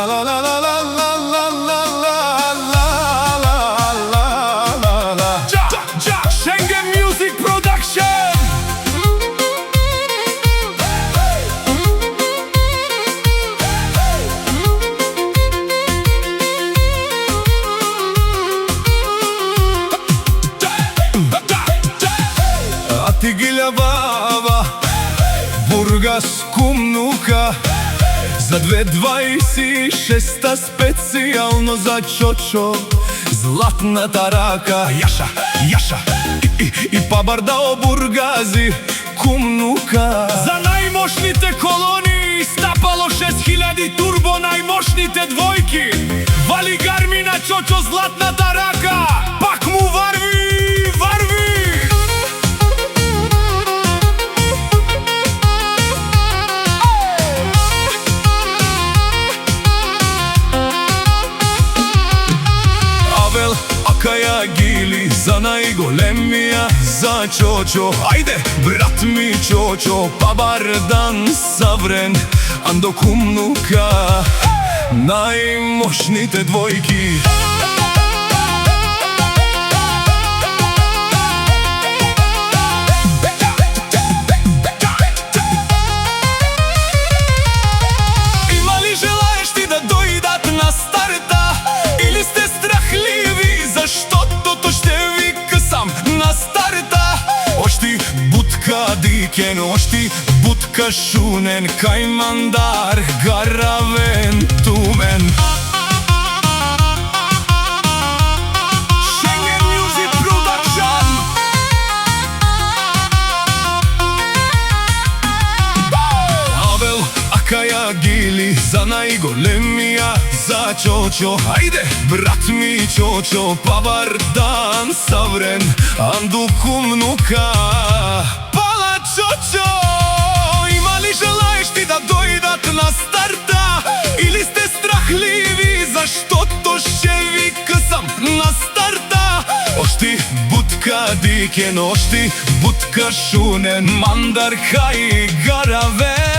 la la la la la la la la la la. Schengen Music Production. Атигиля баба, Бургас Кумнука, за 2026 специјално за Чочо, златната рака. Јаша и Пабардао Бургази Кумнука. За најмошните колони стапало 6000 турбо, најмошните двојки. Вали Гармина Чочо, златната рака, пак му варви. Акаја Гили за најголемија, за Чочо. Ајде, брат ми Чочо, Пабардан Саврен, Андо Кумнука, најмошните двојки. Има ли желаещи да дојдат на старта, или сте страхливи заштото ще ви късам на старта? Ошти бутка дикен, ошти бутка шунен, кај мандар гаравен тумен. Schengen Music Production. Абел Акаја Гили за најголемија, за Чочо. Ајде, брат ми Чочо, Пабардан Саврен, Анду Кумнука, пала Чочо. Има ли желаещи да дојдат на старта, или сте страхливи заштото ще ви късам на старта? Ошти бутка дикен, ошти бутка шунен, мандар кај гаравен